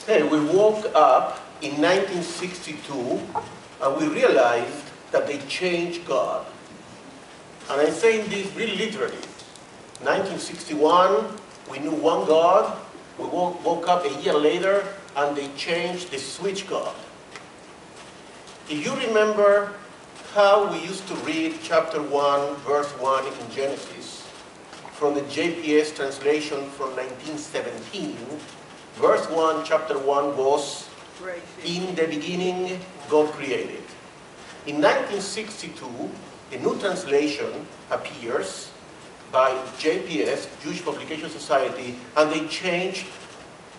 Hey, we woke up in 1962 and we realized that they changed God. And I'm saying this really literally. 1961, we knew one God. We woke up a year later and they changed the switch God. If you remember how we used to read chapter 1, verse 1 in Genesis, from the JPS translation from 1917, verse 1, chapter 1 was, "In the beginning, God created." In 1962, a new translation appears by JPS, Jewish Publication Society, and they changed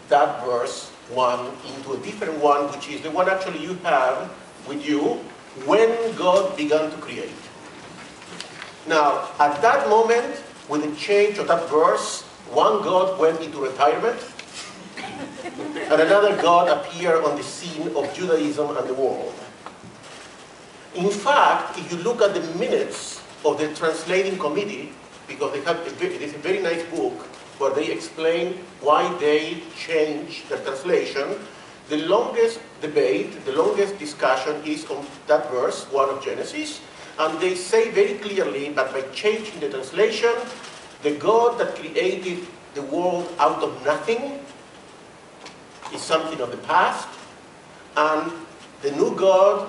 that verse 1 into a different one, which is the one actually you have with you, when God began to create. Now, at that moment, with the change of that verse, one God went into retirement, and another God appeared on the scene of Judaism and the world. In fact, if you look at the minutes of the translating committee, because there's a very nice book where they explain why they changed the translation, the longest debate, the longest discussion is on that verse, 1 of Genesis, and they say very clearly that by changing the translation, the God that created the world out of nothing is something of the past, and the new God,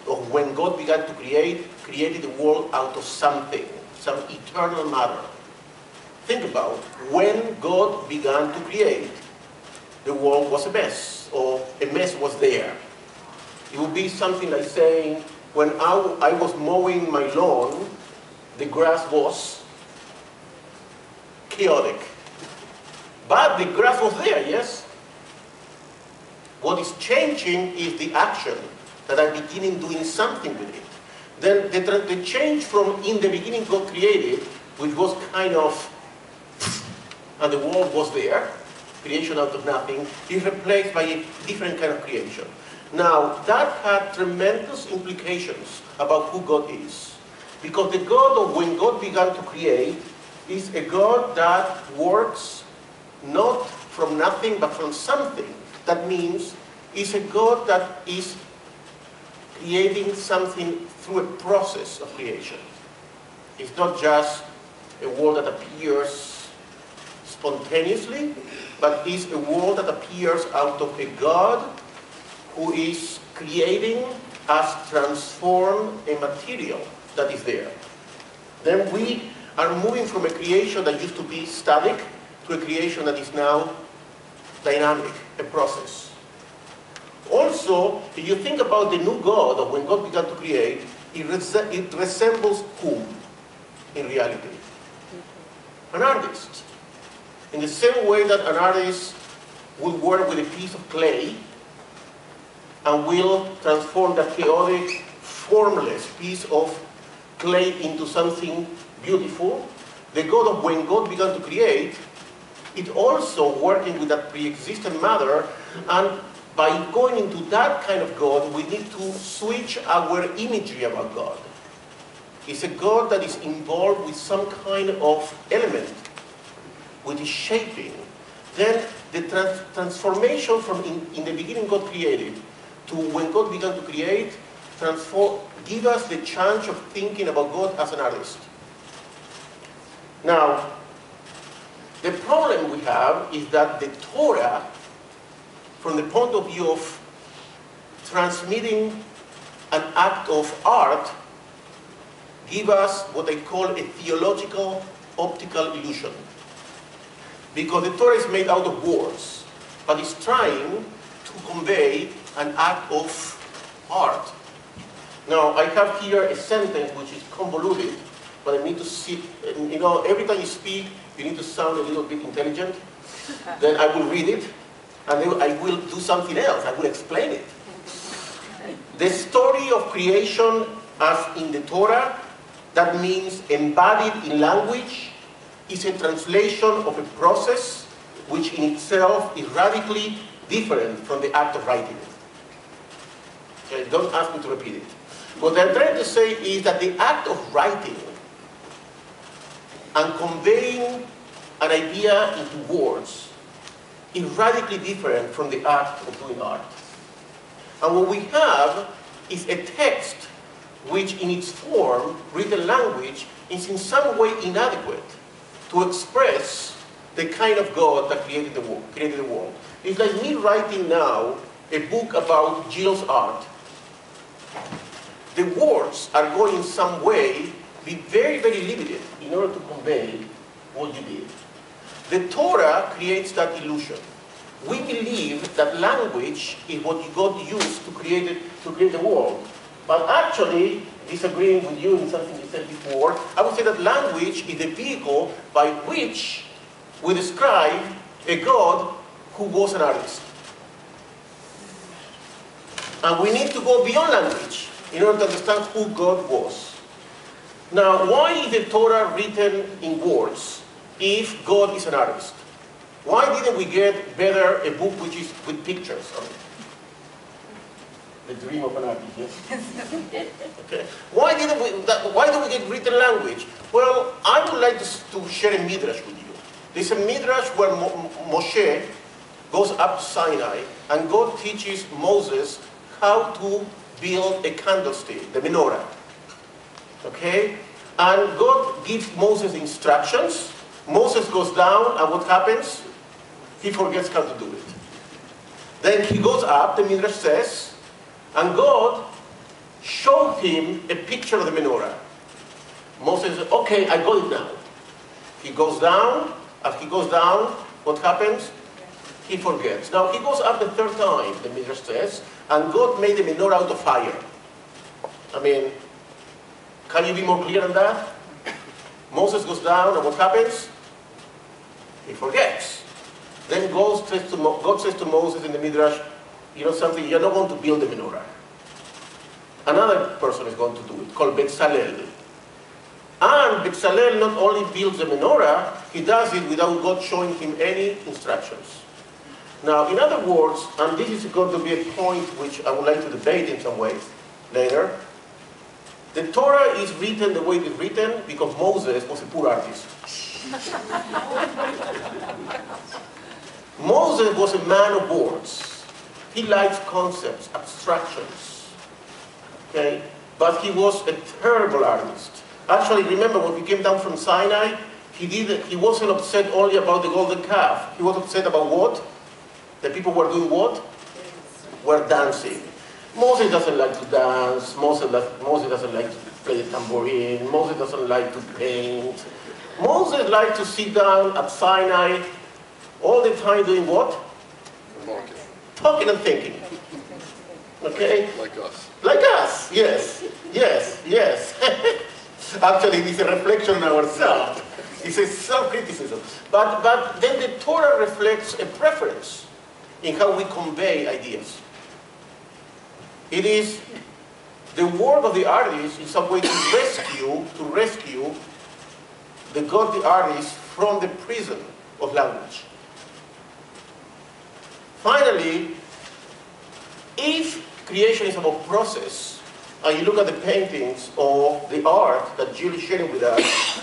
or when God began to created the world out of something, some eternal matter. Think about when God began to create, the world was a mess, or a mess was there. It would be something like saying, when I was mowing my lawn, the grass was chaotic. But the grass was there, yes? What is changing is the action, that I'm beginning doing something with it. Then the change from in the beginning God created, which was kind of, and the world was there, creation out of nothing, is replaced by a different kind of creation. Now, that had tremendous implications about who God is. Because the God of when God began to create is a God that works not from nothing but from something. That means it's a God that is creating something through a process of creation. It's not just a world that appears spontaneously, but it's a world that appears out of a God who is creating as transform a material that is there. Then we are moving from a creation that used to be static to a creation that is now dynamic, a process. Also, if you think about the new God, or when God began to create, it resembles whom in reality? An artist. In the same way that an artist will work with a piece of clay and will transform that chaotic, formless piece of clay into something beautiful, the God of when God began to create, it also working with that pre-existent matter, and by going into that kind of God, we need to switch our imagery about God. It's a God that is involved with some kind of element, which is shaping. Then the transformation from in the beginning God created to when God began to create, give us the chance of thinking about God as an artist. Now, the problem we have is that the Torah, from the point of view of transmitting an act of art, give us what I call a theological optical illusion. Because the Torah is made out of words, but it's trying to convey an act of art. Now, I have here a sentence which is convoluted, but I need to see, every time you speak, you need to sound a little bit intelligent. Then I will read it, and then I will do something else. I will explain it. The story of creation as in the Torah, that means embodied in language, is a translation of a process which in itself is radically different from the act of writing. Okay, don't ask me to repeat it. What I'm trying to say is that the act of writing and conveying an idea into words is radically different from the act of doing art. And what we have is a text which in its form, written language, is in some way inadequate to express the kind of God that created the world. It's like me writing now a book about Gilles' art. The words are going in some way be very, very limited in order to convey what you did. The Torah creates that illusion. We believe that language is what God used to create the world. But actually, disagreeing with you in something you said before, I would say that language is the vehicle by which we describe a God who was an artist. And we need to go beyond language in order to understand who God was. Now, why is the Torah written in words if God is an artist? Why didn't we get better a book which is with pictures on it? The dream of an artist, yes? Okay. Why do we get written language? Well, I would like to share a midrash with you. There's a midrash where Moshe goes up to Sinai and God teaches Moses how to build a candlestick, the menorah. Okay? And God gives Moses instructions. Moses goes down, and what happens? He forgets how to do it. Then he goes up, the midrash says, and God showed him a picture of the menorah. Moses says, okay, I got it now. He goes down. As he goes down, what happens? He forgets. Now he goes up the third time, the midrash says, and God made the menorah out of fire. I mean, can you be more clear than that? Moses goes down, and what happens? He forgets. Then God says to Moses in the midrash, you know something, you're not going to build the menorah. Another person is going to do it, called Bezalel. And Bezalel not only builds the menorah, he does it without God showing him any instructions. Now, in other words, and this is going to be a point which I would like to debate in some ways later, the Torah is written the way it is written because Moses was a poor artist. Moses was a man of words. He liked concepts, abstractions. Okay? But he was a terrible artist. Actually, remember when he came down from Sinai, he wasn't upset only about the golden calf. He was upset about what? The people were doing what? Were dancing. Moses doesn't like to dance. Moses doesn't like to play the tambourine. Moses doesn't like to paint. Moses liked to sit down at Sinai all the time doing what? Talking. Talking and thinking. Okay? Like us. Like us, yes. Yes, yes. Actually, it's a reflection on ourselves. It's a self-criticism. But then the Torah reflects a preference in how we convey ideas. It is the work of the artist in some way to rescue the God, the artist, from the prison of language. Finally, if creation is about process, and you look at the paintings or the art that Jill is sharing with us,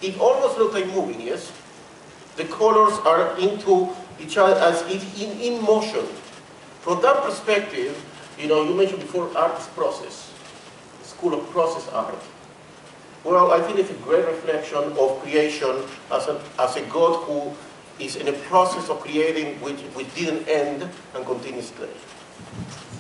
it almost looks like moving, yes? The colors are into each other as if in motion. From that perspective, you know, you mentioned before art is process, the school of process art. Well, I think it's a great reflection of creation as a God who is in a process of creating which didn't end and continues today.